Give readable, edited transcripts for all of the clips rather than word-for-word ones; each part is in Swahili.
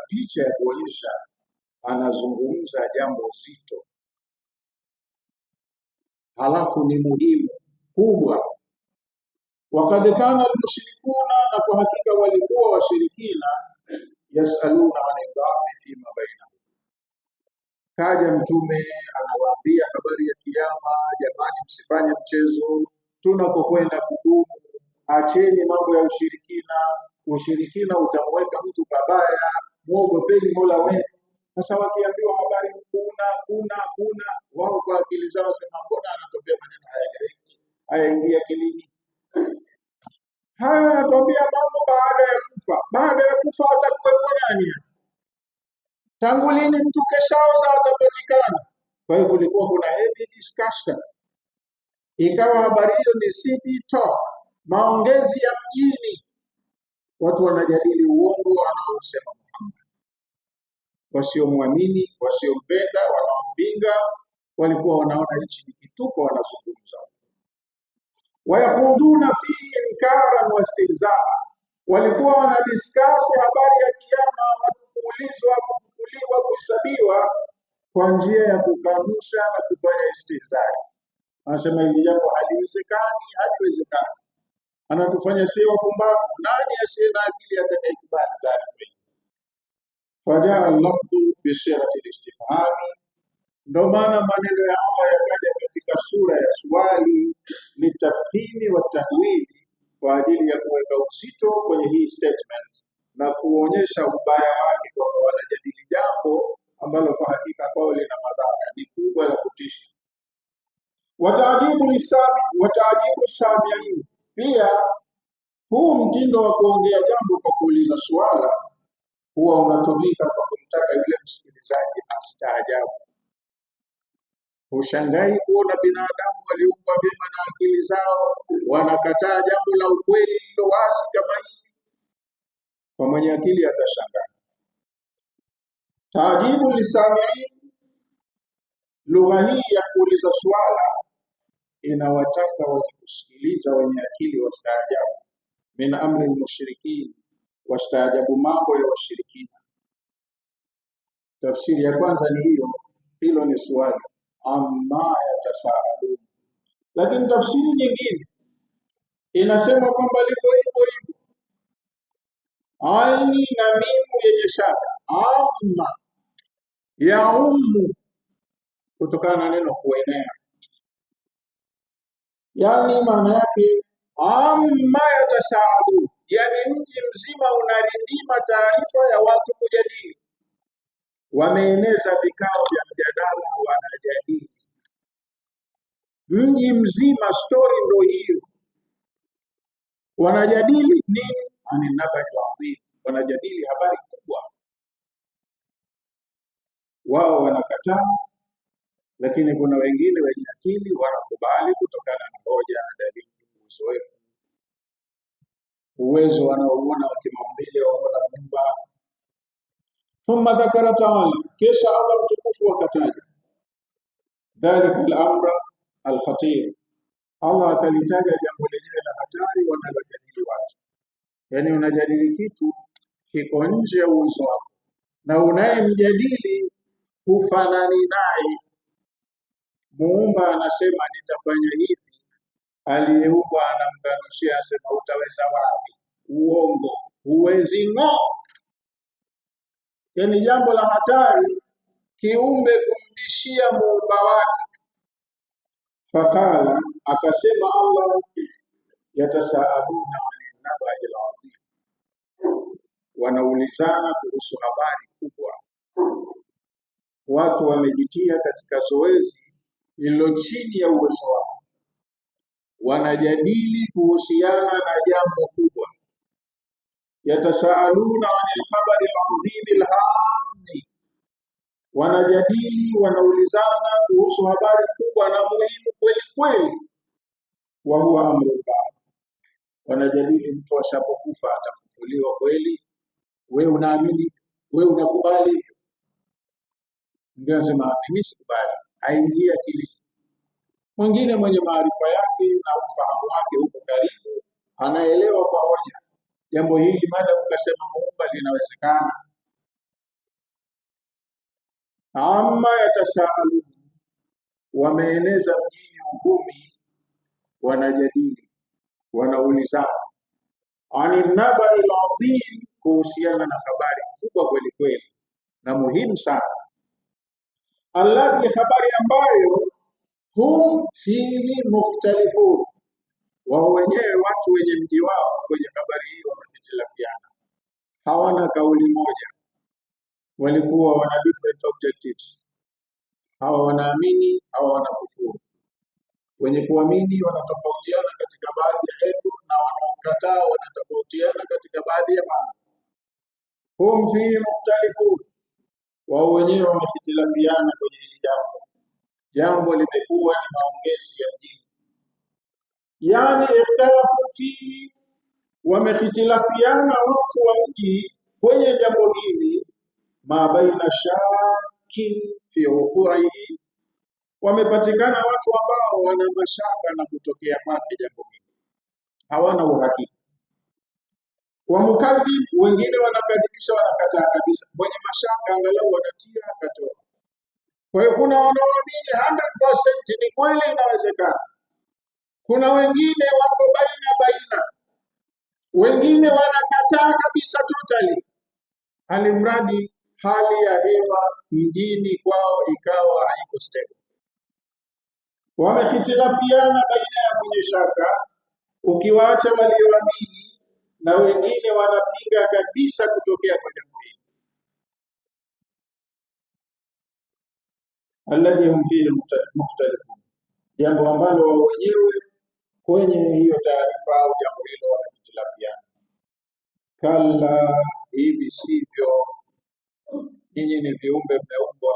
picha ya kuonyesha anazungumza jambo zito, halafu ni muhimu kubwa. Wakad kana almushrikuna, na kwa hakika walikuwa washirikina, yasaluna anil ba'thi fima bainahum. Kaja mtume anawaambia habari ya kiyama, jamani, msifanye mchezo tunapokwenda kudumu, acheni mambo ya ushirikina. Ushirikina utamweka mtu pabaya, muogopeni Mola wenu. Sasa wakiambiwa habari kuna wao kwa akili zao sema, mbona anatokea maneno hayaeleweki, hayaingia akilini. Haya anatuambia mambo baada ya kufa. Baada ya kufa atakuwepo nani? Tangu lini mtu keshaoza atapatikana? Kwa hiyo kulikuwa kuna heavy discussion, ikawa habari hiyo ni city talk, maongezi ya mjini. Watu wanajadili uongo wanaosema Muhammad, wasiomwamini, wasiompenda, wanaompinga, walikuwa wanaona hichi ni kituko wanazungumza. Wayahuduna fihi inkaran wa istihzaa, walikuwa wanadiskasi habari ya kiyama, watu kuulizwa, kufufuliwa, kuhesabiwa kwa njia ya kukanusha na kufanya istihzaa. Anasema hili jambo haliwezekani. Anatufanya sio wapumbavu. Nani asiye na akili atakayekubali dhalik? Fajaa lafdhu bi sighati al-istifhami, ndio maana maneno ya Allah yakaja katika sura ya swali, litafhimi wa tahwili, kwa ajili ya kuweka uzito kwenye hii statement na kuonyesha ubaya wake, kwa wanajadili jambo ambalo kwa hakika kwao lina madhara ni kubwa la kutisha. Wataajibu samiin, pia huu mtindo wa kuongea jambo kwa kuuliza swala huwa unatumika kwa kumtaka yule msikilizaji astaajabu. Ushangai kuona binadamu waliumbwa vyema na akili zao wanakataa jambo la ukweli lilo wazi kama hili. Kwa mwenye akili atashangaa. Taajibu lisamiin, lugha hii ya kuuliza swala inawataka wakusikiliza wenye akili wastaajabu. Min amri al-mushrikin, wastaajabu mambo ya washirikina. Tafsiri ya kwanza ni hiyo, hilo ni swali, amma yatasaalun. Lakini tafsiri nyingine inasema kwamba liko hivyo aini na mimu yenye shaka, amma ya kutokana na neno kuenea, yani maana yake amma yatasaalun, yani mji mzima unarindima taarifa ya watu kujadili. Wameeneza vikao vya mjadala, wanajadili mji mzima, story ndio hiyo. Wanajadili nini? Aninabadhi, wanajadili habari kubwa. Wao wanakataa, lakini kuna wengine wenye akili wanakubali kutokana na hoja, dalili, uzoefu, uwezo wanaoona wa kimaumbile wa Muumba. Thumma dhakara ta'ala, kisha Allah mtukufu akataja dhalika al-amra al-khatir. Allah akalitaja jambo lenyewe la hatari wanalojadili watu. Yani unajadili kitu kiko nje ya uwezo wako, na unayemjadili hufanani naye. Muumba anasema nitafanya hivi, aliyeumba anamkanushia, asema utaweza wapi? Uongo, huwezi ng'o. Yani jambo la hatari kiumbe kumdishia muumba wake. Fakala, akasema Allah, yatasaaluna anil nabai al-azim, wanaulizana kuhusu habari kubwa. Watu wamejitia katika zoezi lililo chini ya uwezo wao, wanajadili kuhusiana na jambo kubwa. Yatasaaluna anil khabari al-azim al-hammi, wanajadili, wanaulizana kuhusu habari kubwa na muhimu kweli kweli. Wa huwa amru ba'd, wanajadili mtu ashapokufa atafufuliwa kweli? Wewe unaamini? Wewe unakubali? Ndio anasema mimi sikubali, aingia akili. Mwingine mwenye maarifa yake na ufahamu wake huko karibu, anaelewa kwa hoja jambo hili, baada ukasema Muumba linawezekana, amma yatasaalu, wameeneza mjini uvumi, wanajadili, wanaulizana, ani nabai alazim, kuhusiana na habari kubwa kweli kweli na muhimu sana, alladhi, habari ambayo hum fihi mukhtalifun, wao wenyewe watu wenye mji wao kwenye habari hiyo wamehitilafiana, hawana kauli moja, walikuwa wana different objectives. Hawa wanaamini, hawa wanakufuru. Wenye kuamini wanatofautiana katika baadhi ya hebu, na wanaokataa wanatofautiana katika baadhi ya mambo. Hum fihi mukhtalifun, wao wenyewe wamehitilafiana kwenye hili jambo. Jambo limekuwa ni maongezi ya mjini, yani ikhtalafu fihi, wamehitilafiana watu wa mji kwenye jambo hili. Ma baina shakin fi wuqu'ihi, wamepatikana watu ambao wana mashaka na kutokea kwake jambo hili, hawana uhakika. Wa mukadhib, wengine wanakadhibisha, wanakataa kabisa. Kwenye mashaka angalau wanatia akatoa. Kwa hiyo kuna wanaoamini 100% ni kweli, inawezekana. Kuna wengine wako baina, wengine wanakataa kabisa totally, alimradi hali ya hewa mjini kwao ikawa haiko stable. Wamehitilafiana baina ya mwenye shaka, ukiwaacha walioamini, na wengine wanapinga kabisa kutokea kwa jambo hili. Alladhi hum fihi mukhtalifun, jambo ambalo wao wenyewe kwenye hiyo taarifa au jambo hilo wanahitilafiana. Kalla, hivi sivyo, nyinyi ni viumbe mmeumbwa,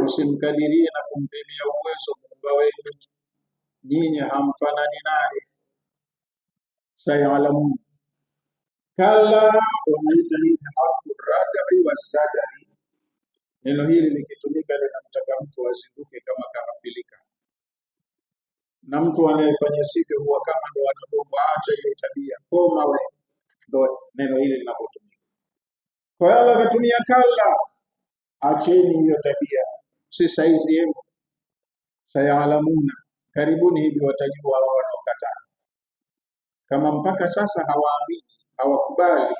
msimkadirie na kumpimia uwezo Muumba wenu, nyinyi hamfanani naye. Sayalamun, kalla, wanaita hii harfu radai wa zadari. Neno hili likitumika linamtaka mtu azinduke kama karafilika, na mtu anayefanya sivyo huwa kama ndo anaomba acha ile tabia, koma we, ndo neno hili linapotumika. Kwa hiyo Allah akatumia kalla, acheni hiyo tabia, si saizi yenu. Sayalamuna, karibuni hivi watajua wao wanaokataa. Kama mpaka sasa hawaamini, hawakubali,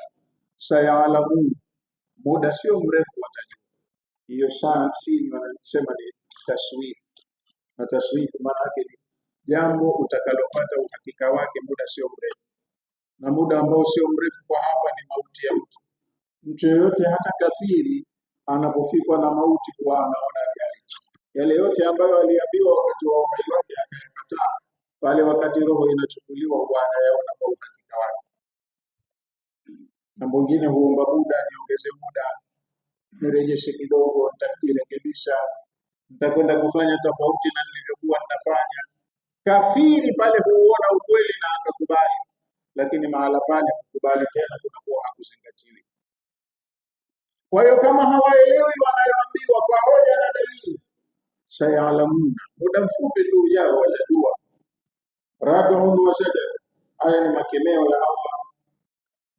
sayalamuna, muda sio mrefu watajua. Hiyo sana si wanasema ni taswif, na taswif maana yake ni jambo utakalopata uhakika wake muda sio mrefu, na muda ambao sio mrefu kwa hapa ni mauti ya mtu. Mtu yoyote, hata kafiri, anapofikwa na mauti kwa anaona reality. Yale yote ambayo aliambiwa wakati wa uhai wake akayakataa, pale wakati roho inachukuliwa huwa anayaona kwa uhakika wake. Na mwingine huomba muda, niongeze muda, nirejeshe kidogo, nitakirekebisha, nitakwenda kufanya tofauti na nilivyokuwa ninafanya. Kafiri pale huona ukweli na akakubali, lakini mahala pale kukubali tena kunakuwa hakuzingatiwi. Kwa hiyo kama hawaelewi wanayoambiwa kwa hoja na dalili, sayalamuna, muda mfupi tu ujao watajua. Radun wa sadar, haya ni makemeo ya Allah,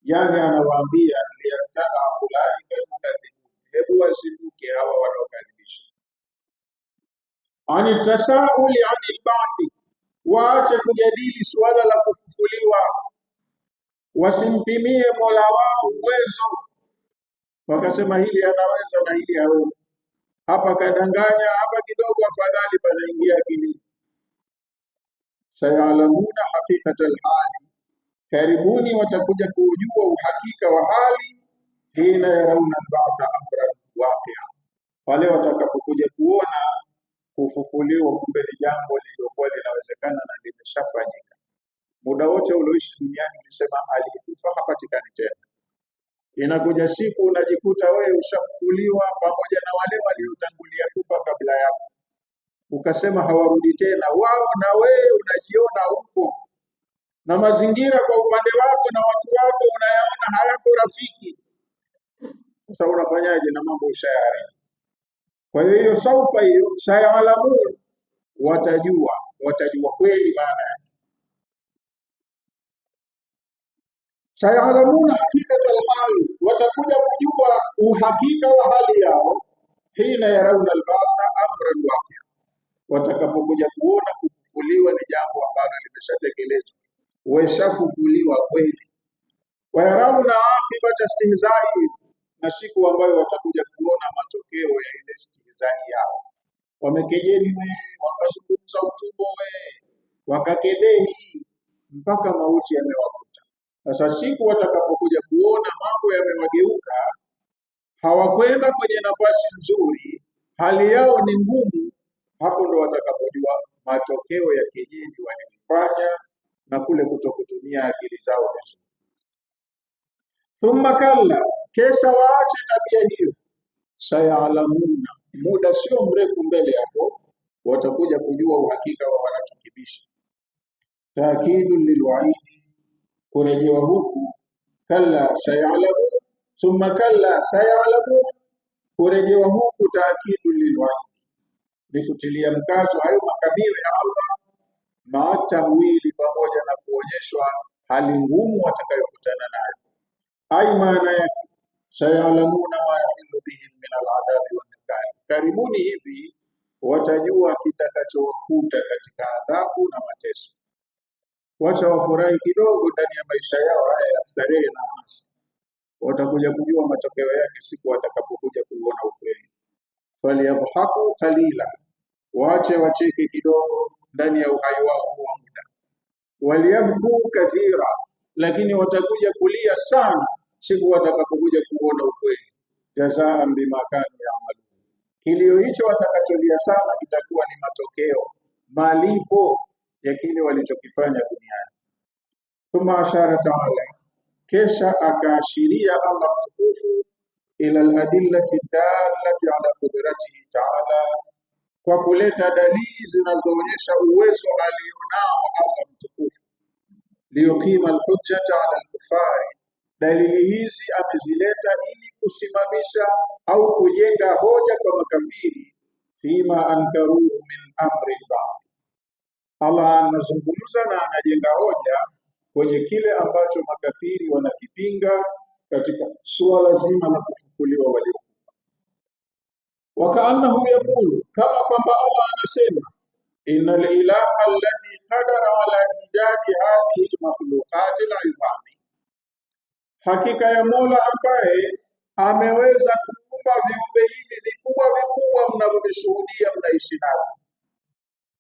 yani anawaambia liyataka ulaika almukadhibun, hebu wazinduke hawa wanaokadhibisha. Ani tasauli ani ba'thi, waache kujadili suala la kufufuliwa, wasimpimie Mola wao uwezo, wakasema hili anaweza na hili hawezi, hapa kadanganya, hapa kidogo afadhali panaingia akili. Sayalamuna haqiqatal hali, karibuni watakuja kujua uhakika wa hali. Hina yarauna ba'da amran waqia, pale watakapokuja kuona kufufuliwa kumbe ni jambo lililokuwa linawezekana na limeshafanyika. Muda wote ulioishi duniani ulisema alikufa hapatikani tena, inakuja siku unajikuta wewe ushafufuliwa pamoja na wale waliotangulia kufa kabla yako, ukasema hawarudi tena wao, na wewe unajiona huko, na mazingira kwa upande wako na watu wako unayaona hayako rafiki. Sasa unafanyaje na mambo ushayari? Kwa hiyo saufa hiyo sayalamun, watajua kweli maana yake. Sayalamuna hakikatal hali, watakuja kujua uhakika wa hali yao. hina yarauna albasa amran waqia, watakapokuja kuona kufufuliwa ni jambo ambalo limeshatekelezwa, weshafufuliwa kweli. Wayarauna akibata istihzai, na siku ambayo watakuja kuona matokeo ya ile istihzai yao. Wamekejeli wakazungumza utumbo wakakebehi mpaka mauti yamewakuta. Sasa siku watakapokuja kuona mambo yamewageuka, hawakwenda kwenye nafasi nzuri, hali yao ni ngumu, hapo ndo watakapojua matokeo ya kejeli walifanya na kule kutokutumia akili zao vizuri. Thumma kalla, kesha waache tabia hiyo. Sayalamuna, muda sio mrefu mbele hapo watakuja kujua uhakika wa wanachokibisha. Taakidu lilwaidi, kurejewa huku kalla sayalamu, thumma kalla sayalamu, kurejewa huku taakidu lilwaidi ni kutilia mkazo hayo makabila ya Allah, maatawili, pamoja na kuonyeshwa hali ngumu watakayokutana nayo. Ai maana yake sayalamuna ma yahilu bihim min aladhabi wannikali, karibuni hivi watajua kitakachowakuta katika adhabu na mateso. Wacha wafurahi kidogo ndani ya maisha yao haya ya starehe na anasa, watakuja kujua matokeo yake siku watakapokuja kuona ukweli. Falyadhaku qalila, waache wacheke kidogo ndani ya uhai wao huwa muda. Waliyabku kathira, lakini watakuja kulia sana siku watakapokuja kuona ukweli. Jazaan bima kanu ya'malu, kilio hicho watakacholia sana kitakuwa ni matokeo, malipo ya kile walichokifanya duniani. Thumma ashara taala, kesha akaashiria Allah mtukufu ila aladillati dallati ala qudratihi taala, kwa kuleta dalili zinazoonyesha uwezo alionao Allah mtukufu. Liyuqima alhujjata ala alkufari, dalili hizi amezileta ili kusimamisha au kujenga hoja kwa makafiri. Fima ankaruhu min amri Allah, Allah anazungumza na anajenga hoja kwenye kile ambacho makafiri wanakipinga katika suala zima la kufufuliwa waliokufa. Wakaannahu yaqulu, kama kwamba Allah anasema, innal ilaha alladhi qadara ala ijadi hadhihi almakhluqati al'izami, hakika ya Mola ambaye ameweza kuumba viumbe hivi vikubwa vikubwa mnavyovishuhudia mnaishi navyo.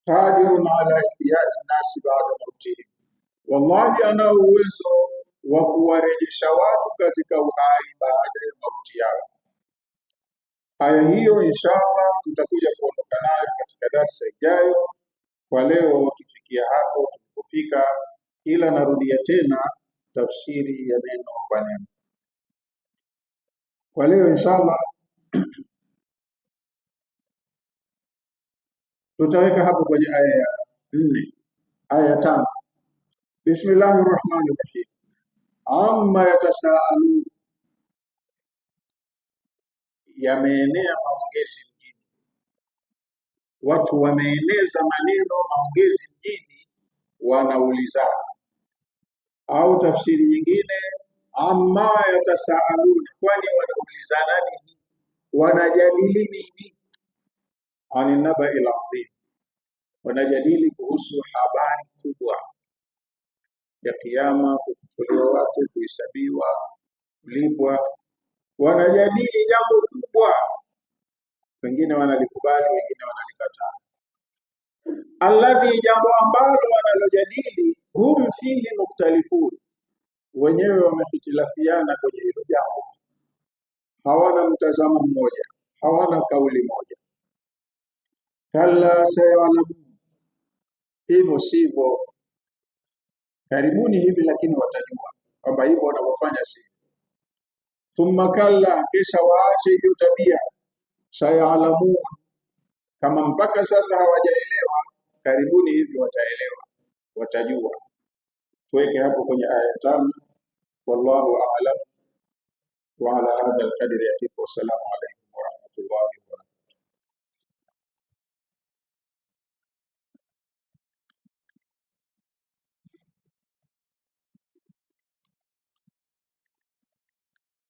Qadirun ala ihyai nnasi ba'da mautihim, wallahi ana uwezo wa kuwarejesha watu katika uhai baada ya mauti yao. Aya hiyo inshallah tutakuja kuondoka nayo katika darasa ijayo. Kwa leo tufikia hapo tulipofika, ila narudia tena tafsiri ya neno kwa neno. Kwa leo inshallah tutaweka hapo kwenye aya ya 4, aya ya 5. Bismillahir Rahmanir Rahim. Amma yatasaalu, yameenea maongezi mjini, watu wameeneza maneno maongezi mjini, wanaulizana. Au tafsiri nyingine, amma yatasaaluna, kwani wanaulizana nini, wanajadili nini? Ani nabail azim, wanajadili kuhusu habari kubwa ya kiyama, kufufuliwa watu, kuhesabiwa, kulipwa. Wanajadili jambo kubwa, wengine wanalikubali, wengine wanalikataa. Alladhi, jambo ambalo wanalojadili, hum fihi mukhtalifun, wenyewe wamehitilafiana kwenye hilo jambo, hawana mtazamo mmoja, hawana kauli moja. Kalla sayalamun, hivyo sivyo, karibuni hivi lakini watajua kwamba hivyo wanavyofanya si. Thumma kalla, kisha waache hiyo tabia. Sayalamun, kama mpaka sasa hawajaelewa, karibuni hivi wataelewa, watajua. Tuweke hapo kwenye aya 5. Wallahu a'lam. Wa ala hadha alqadri yatifu. Wassalamu alaykum wa rahmatullahi